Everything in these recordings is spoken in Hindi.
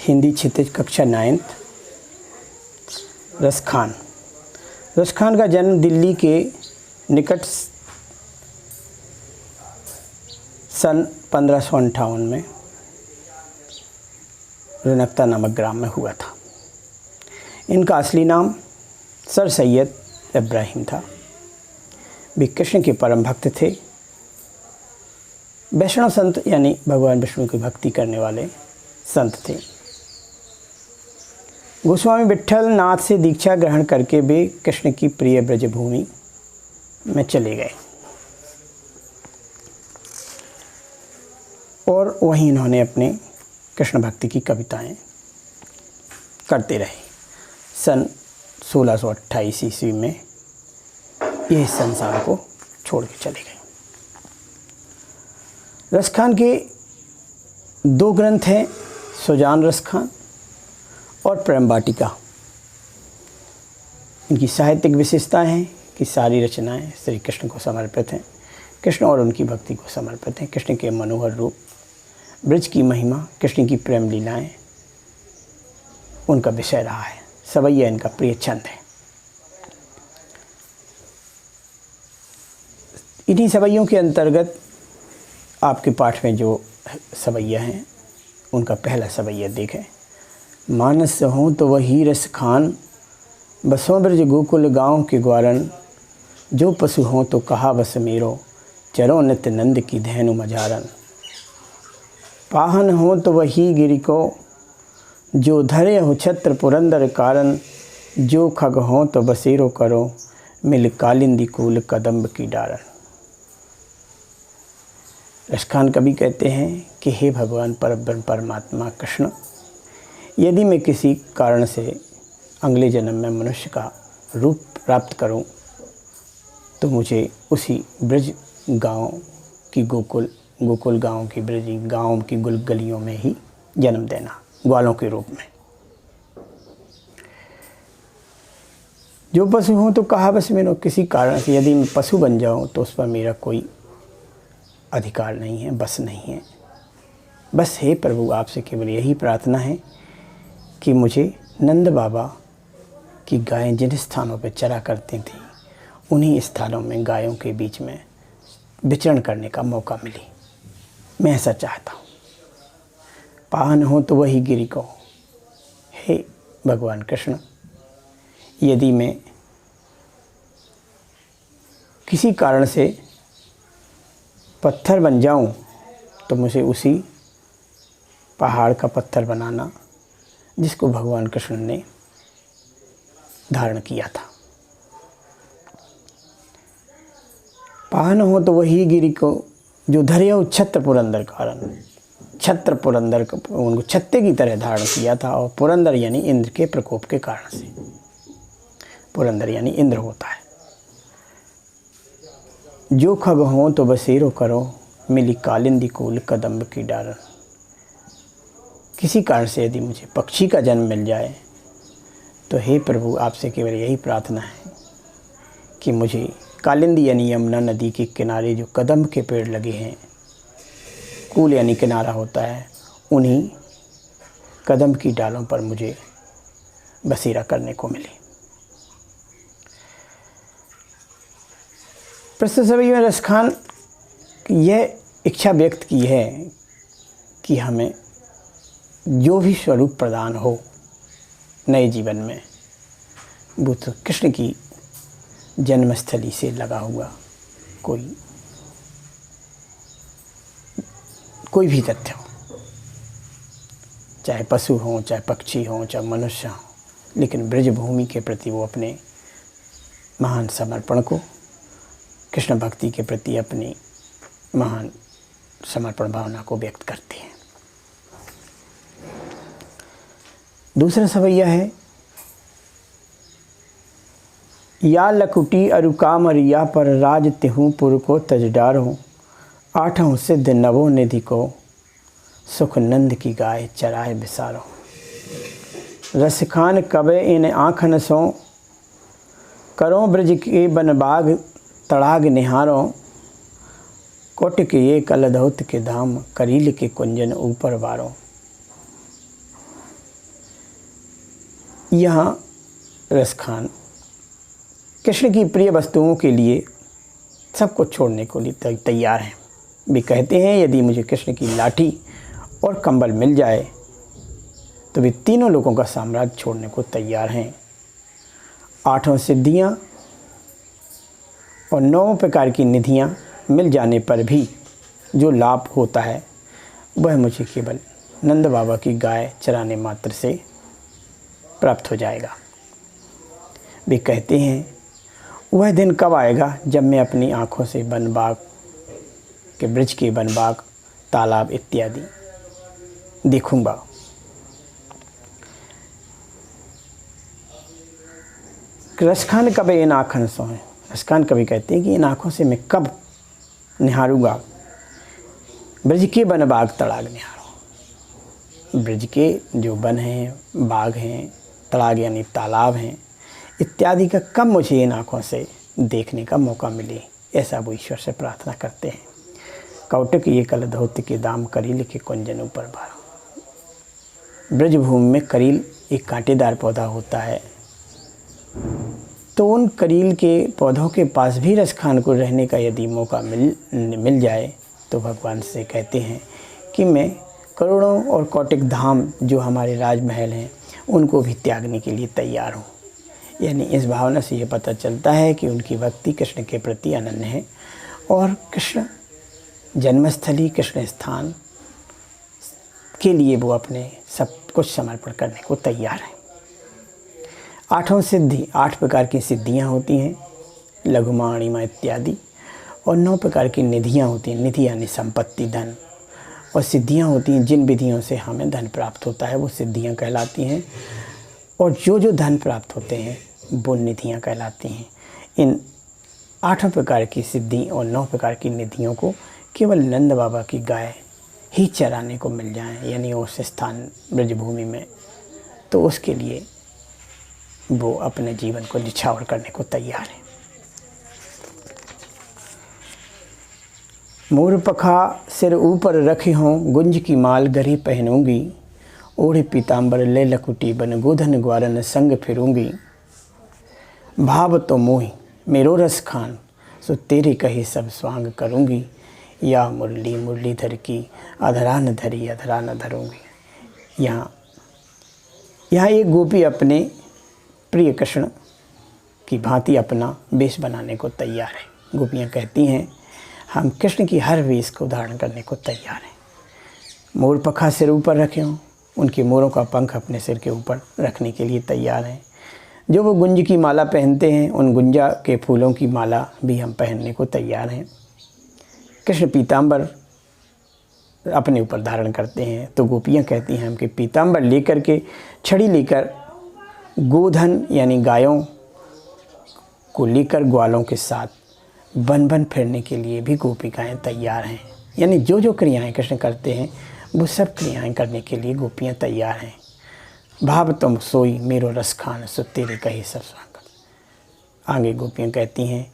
हिंदी क्षितिज कक्षा 9th। रसखान। रसखान का जन्म दिल्ली के निकट सन 1558 में रनकता नामक ग्राम में हुआ था। इनका असली नाम सर सैयद इब्राहिम था। वे कृष्ण के परम भक्त थे। वैष्णव संत यानी भगवान विष्णु की भक्ति करने वाले संत थे। गोस्वामी विट्ठल नाथ से दीक्षा ग्रहण करके वे कृष्ण की प्रिय ब्रजभूमि में चले गए और वहीं इन्होंने अपने कृष्ण भक्ति की कविताएं करते रहे। सन 1628 ईस्वी में ये इस संसार को छोड़ के चले गए। रसखान के 2 ग्रंथ हैं, सुजान रसखान और प्रेम वाटिका। इनकी साहित्यिक विशेषताएं हैं कि सारी रचनाएं श्री कृष्ण को समर्पित हैं। कृष्ण और उनकी भक्ति को समर्पित हैं। कृष्ण के मनोहर रूप, ब्रज की महिमा, कृष्ण की प्रेम लीलाएं उनका विषय रहा है। सवैया इनका प्रिय छंद है। इन्हीं सवैयों के अंतर्गत आपके पाठ में जो सवैया हैं उनका पहला सवैया देखें। मानस हों तो वही रस खान, बसों ब्रज गोकुल गाँव के ग्वारन, जो पशु हों तो कहा बस मेरो, चरो नित्य नंद की धैनु मझारन। पाहन हो तो वही गिरि को, जो धरे हो छत्र पुरंदर कारण, जो खग हो तो बसेरो करो, मिल कालिंदी कूल कदम्ब की डारन। रसखान कवि कहते हैं कि हे भगवान परब्रह्म परमात्मा कृष्ण, यदि मैं किसी कारण से अगले जन्म में मनुष्य का रूप प्राप्त करूं, तो मुझे उसी ब्रज गांव की गोकुल गांव की ब्रज गांव की गलियों में ही जन्म देना, ग्वालों के रूप में। जो पशु हूँ तो कहा बस मेरा, किसी कारण से यदि मैं पशु बन जाऊँ तो उस पर मेरा कोई अधिकार नहीं है, बस नहीं है। बस हे प्रभु, आपसे केवल यही प्रार्थना है कि मुझे नंद बाबा की गायें जिन स्थानों पर चरा करती थीं, उन्हीं स्थानों में गायों के बीच में विचरण करने का मौका मिले। मैं ऐसा चाहता हूँ। पाहन हो तो वही गिरि को। हे भगवान कृष्ण, यदि मैं किसी कारण से पत्थर बन जाऊं, तो मुझे उसी पहाड़ का पत्थर बनाना जिसको भगवान कृष्ण ने धारण किया था। पाहन हो तो वही गिरि को, जो धरे हो छत्र पुरंदर कारण। छत्र पुरंदर, उनको छत्ते की तरह धारण किया था, और पुरंदर यानी इंद्र के प्रकोप के कारण से। पुरंदर यानी इंद्र होता है। जो खग हो तो बसेरो करो, मिली कालिंदी कूल कदम्ब की डारन। किसी कारण से यदि मुझे पक्षी का जन्म मिल जाए, तो हे प्रभु, आपसे केवल यही प्रार्थना है कि मुझे कालिंदी यानी यमुना नदी के किनारे जो कदम्ब के पेड़ लगे हैं, कूल यानी किनारा होता है, उन्हीं कदम्ब की डालों पर मुझे बसेरा करने को मिले। प्रस्तुत सभी में रसखान यह इच्छा व्यक्त की है कि हमें जो भी स्वरूप प्रदान हो नए जीवन में, वो तो कृष्ण की जन्मस्थली से लगा हुआ कोई भी तथ्य हो, चाहे पशु हों, चाहे पक्षी हों, चाहे मनुष्य हों, लेकिन ब्रजभूमि के प्रति वो अपने महान समर्पण को, कृष्ण भक्ति के प्रति अपनी महान समर्पण भावना को व्यक्त करते हैं। दूसरा सवैया है, या लकुटी अरुकाम रिया पर राज तिहूँ पुर को तजडारो, आठों सिद्ध नवो निधि को, सुख नंद की गाय चराए बिसारो। रसखान कबे इन आँखन सो, करो ब्रज के बनबाग तड़ाग निहारो, कोट के ये कलधौत के धाम, करील के कुंजन ऊपर वारो। यहाँ रसखान कृष्ण की प्रिय वस्तुओं के लिए सब कुछ छोड़ने को लिए तैयार हैं। वे कहते हैं यदि मुझे कृष्ण की लाठी और कंबल मिल जाए तो वे तीनों लोगों का साम्राज्य छोड़ने को तैयार हैं। 8 सिद्धियाँ और 9 प्रकार की निधियाँ मिल जाने पर भी जो लाभ होता है वह मुझे केवल नंद बाबा की गाय चराने मात्र से प्राप्त हो जाएगा। वे कहते हैं वह दिन कब आएगा जब मैं अपनी आँखों से वन बाग के ब्रज के वन बाग तालाब इत्यादि देखूंगा। रसखान कब इन आँखन सोएं। रसखान कभी कहते हैं कि इन आँखों से मैं कब निहारूंगा ब्रज के वन बाग तड़ाग निहारूं। ब्रज के जो वन हैं, बाग हैं, तड़ाग यानी तालाब हैं इत्यादि का कब मुझे इन आँखों से देखने का मौका मिले, ऐसा वो ईश्वर से प्रार्थना करते हैं। कौटक ये कल धौत्य के दाम करील के कुंजन ऊपर भारो। ब्रजभूमि में करील एक कांटेदार पौधा होता है, तो उन करील के पौधों के पास भी रसखान को रहने का यदि मौका मिल जाए तो भगवान से कहते हैं कि मैं करोड़ों और कौटिक धाम जो हमारे राजमहल हैं उनको भी त्यागने के लिए तैयार हूँ। यानी इस भावना से ये पता चलता है कि उनकी भक्ति कृष्ण के प्रति अनन्य है और कृष्ण जन्मस्थली, कृष्ण स्थान के लिए वो अपने सब कुछ समर्पण करने को तैयार है। 8 सिद्धि, 8 प्रकार की सिद्धियाँ होती हैं, लघुमा अणिमा इत्यादि, और 9 प्रकार की निधियाँ होती हैं। निधि यानी संपत्ति, धन, और सिद्धियाँ होती हैं जिन विधियों से हमें धन प्राप्त होता है वो सिद्धियाँ कहलाती हैं, और जो धन प्राप्त होते हैं वो निधियाँ कहलाती हैं। इन 8 प्रकार की सिद्धि और 9 प्रकार की निधियों को केवल नंद बाबा की गाय ही चराने को मिल जाए, यानी उस स्थान ब्रजभूमि में, तो उसके लिए वो अपने जीवन को निछावर करने को तैयार है। मोर पखा सिर ऊपर रखे हों, गुंज की माल गरी पहनूंगी, ओढ़े पीताम्बर ले लकुटी बन गोधन ग्वारन संग फिरूंगी। भाव तो मोहि मेरो रस खान, सो तेरे कहे सब स्वांग करूंगी, या मुरली मुरलीधर की अधरा न धरी अधरा न धरूंगी। यहाँ एक गोपी अपने प्रिय कृष्ण की भांति अपना वेश बनाने को तैयार है। गोपियाँ कहती हैं हम कृष्ण की हर वेश को धारण करने को तैयार हैं। मोर पखा सिर ऊपर रखे हों, उनके मोरों का पंख अपने सिर के ऊपर रखने के लिए तैयार हैं। जो वो गुंज की माला पहनते हैं उन गुंजा के फूलों की माला भी हम पहनने को तैयार हैं। कृष्ण पीताम्बर अपने ऊपर धारण करते हैं, तो गोपियाँ कहती हैं हम कि पीताम्बर लेकर के, छड़ी लेकर, गोधन यानी गायों को लेकर ग्वालों के साथ वन वन फिरने के लिए भी गोपिकाएँ तैयार हैं। यानी जो क्रियाएँ कृष्ण करते हैं वो सब क्रियाएँ करने के लिए गोपियाँ तैयार हैं। भाव तुम सोई मेरो रस खान, सो तेरे कहे सब स्वांग। आगे गोपियाँ कहती हैं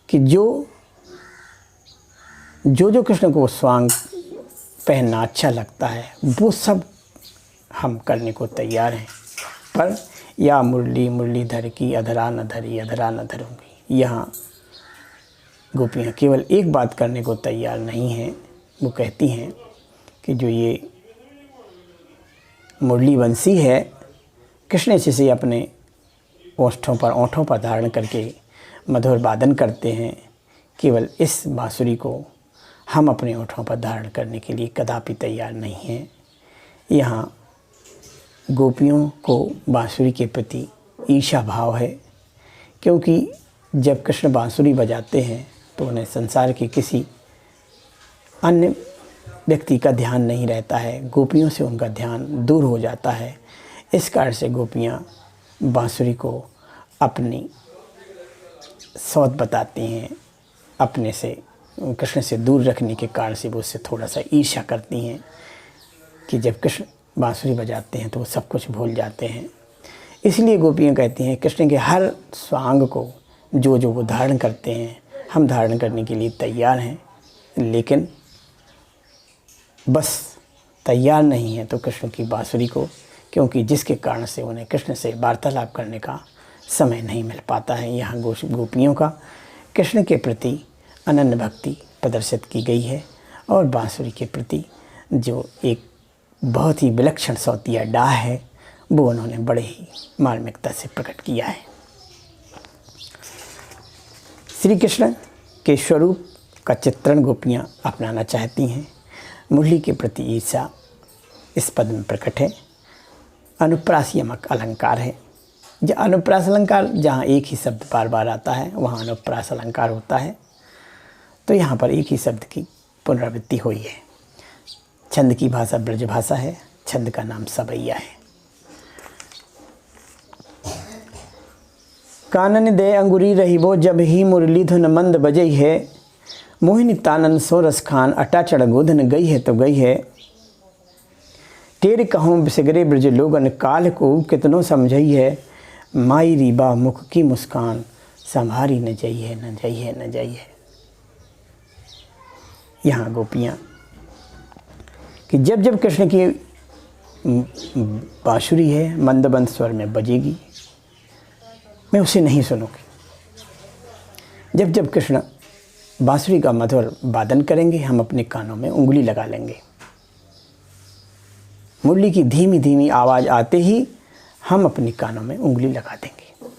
कि जो कृष्ण को स्वांग पहनना अच्छा लगता है वो सब हम करने को तैयार हैं, पर या मुरली मुरलीधर की अधरा न धरी अधरा न धरूंगी। यहाँ गोपियाँ केवल एक बात करने को तैयार नहीं हैं, वो कहती हैं कि जो ये मुरली बंसी है कृष्ण जिसे अपने ओंठों पर धारण करके मधुर वादन करते हैं, केवल इस बांसुरी को हम अपने ओंठों पर धारण करने के लिए कदापि तैयार नहीं हैं। यहाँ गोपियों को बांसुरी के प्रति ईर्ष्या भाव है, क्योंकि जब कृष्ण बांसुरी बजाते हैं तो उन्हें संसार के किसी अन्य व्यक्ति का ध्यान नहीं रहता है, गोपियों से उनका ध्यान दूर हो जाता है। इस कारण से गोपियाँ बांसुरी को अपनी सौत बताती हैं, अपने से कृष्ण से दूर रखने के कारण से वो उससे थोड़ा सा ईर्ष्या करती हैं कि जब कृष्ण बांसुरी बजाते हैं तो वो सब कुछ भूल जाते हैं। इसलिए गोपियाँ कहती हैं कृष्ण के हर स्वांग को जो वो धारण करते हैं हम धारण करने के लिए तैयार हैं, लेकिन बस तैयार नहीं है तो कृष्ण की बांसुरी को क्योंकि जिसके कारण से उन्हें कृष्ण से वार्तालाप करने का समय नहीं मिल पाता है। यहाँ गोपियों का कृष्ण के प्रति अनन्य भक्ति प्रदर्शित की गई है और बांसुरी के प्रति जो एक बहुत ही विलक्षण सौतिया डाह है वो उन्होंने बड़े ही मार्मिकता से प्रकट किया है। श्री कृष्ण के स्वरूप का चित्रण गोपियाँ अपनाना चाहती हैं। मुरली के प्रति ईर्षा इस पद में प्रकट है। अनुप्रास यमक अलंकार है। अनुप्रास अलंकार जहाँ एक ही शब्द बार बार आता है वहाँ अनुप्रास अलंकार होता है। तो यहाँ पर एक ही शब्द की पुनरावृत्ति हुई है। छंद की भाषा ब्रज भाषा है। छंद का नाम सबैया है। कानन दे अंगुरी रहीबो जब ही मुरली धुन मंद बजई है। मोहिनी तानन सोरस खान अटा चढ़ गोधन गई है तो गई है। तेरे कहूँ बिसगरे ब्रज लोगन काल को कितनों समझई है। माई रीबा मुख की मुस्कान संभारी न जई है न जई है न जई है। यहाँ गोपियाँ कि जब जब कृष्ण की बांसुरी है मंदबंद स्वर में बजेगी मैं उसे नहीं सुनूंगी। जब जब कृष्ण बांसुरी का मधुर वादन करेंगे हम अपने कानों में उंगली लगा लेंगे। मुरली की धीमी धीमी आवाज़ आते ही हम अपने कानों में उंगली लगा देंगे।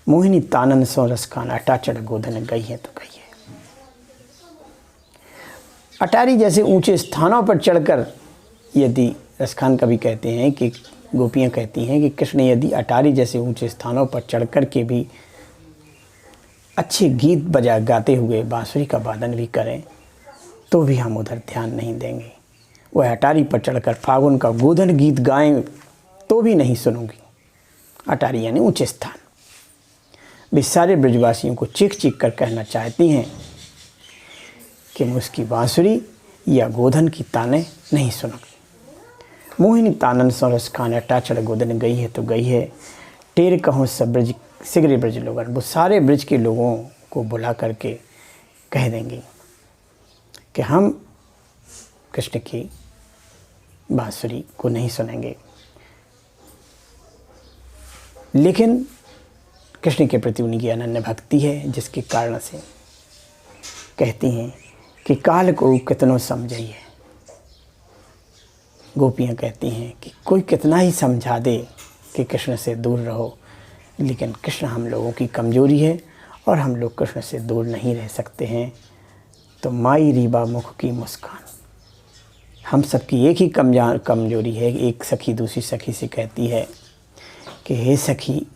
मोहिनी तानन सोरस खान अटा चढ़ गोधन गई है तो गई है। अटारी जैसे ऊंचे स्थानों पर चढ़कर यदि रसखान कवि कहते हैं कि गोपियाँ कहती हैं कि कृष्ण यदि अटारी जैसे ऊंचे स्थानों पर चढ़कर के भी अच्छे गीत बजा गाते हुए बांसुरी का वादन भी करें तो भी हम उधर ध्यान नहीं देंगे। वह अटारी पर चढ़कर फागुन का गोधन गीत गाएं तो भी नहीं सुनूंगी। अटारी यानी ऊंचे स्थान। वे सारे ब्रजवासियों को चीख चीख कर कहना चाहती हैं कि मैं उसकी बांसुरी या गोधन की ताने नहीं सुनूंगी। मोहिनी तानन सोरस खान अटा चढ़ गोधन गई है तो गई है। टेर कहूँ सब ब्रज सिगरे ब्रज लोगन वो सारे ब्रज के लोगों को बुला करके कह देंगे कि हम कृष्ण की बांसुरी को नहीं सुनेंगे। लेकिन कृष्ण के प्रति उनकी अनन्य भक्ति है जिसके कारण से कहती हैं कि काल को कितनों समझई है। गोपियाँ कहती हैं कि कोई कितना ही समझा दे कि कृष्ण से दूर रहो लेकिन कृष्ण हम लोगों की कमजोरी है और हम लोग कृष्ण से दूर नहीं रह सकते हैं। तो माई रीबा मुख की मुस्कान हम सबकी एक ही कमजोरी है। एक सखी दूसरी सखी से कहती है कि हे सखी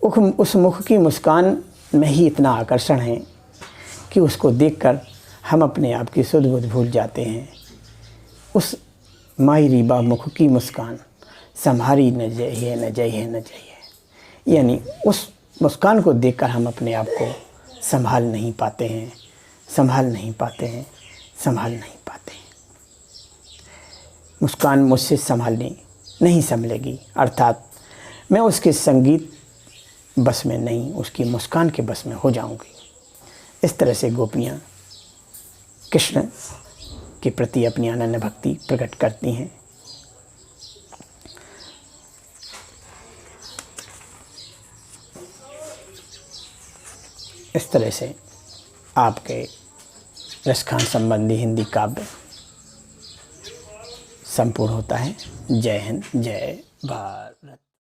उस मुख की मुस्कान में ही इतना आकर्षण है कि उसको देखकर हम अपने आप की सुध बुध भूल जाते हैं। उस माई रीबा मुख की मुस्कान संभारी न जय है न जय है न जय है। यानी उस मुस्कान को देखकर हम अपने आप को संभाल नहीं पाते हैं, संभाल नहीं पाते हैं, संभाल नहीं पाते हैं। मुस्कान मुझसे संभालने नहीं संभलेगी अर्थात मैं उसके संगीत बस में नहीं उसकी मुस्कान के बस में हो जाऊंगी। इस तरह से गोपियाँ कृष्ण के प्रति अपनी अनन्य भक्ति प्रकट करती हैं। इस तरह से आपके रसखान संबंधी हिंदी काव्य संपूर्ण होता है। जय हिंद, जय भारत।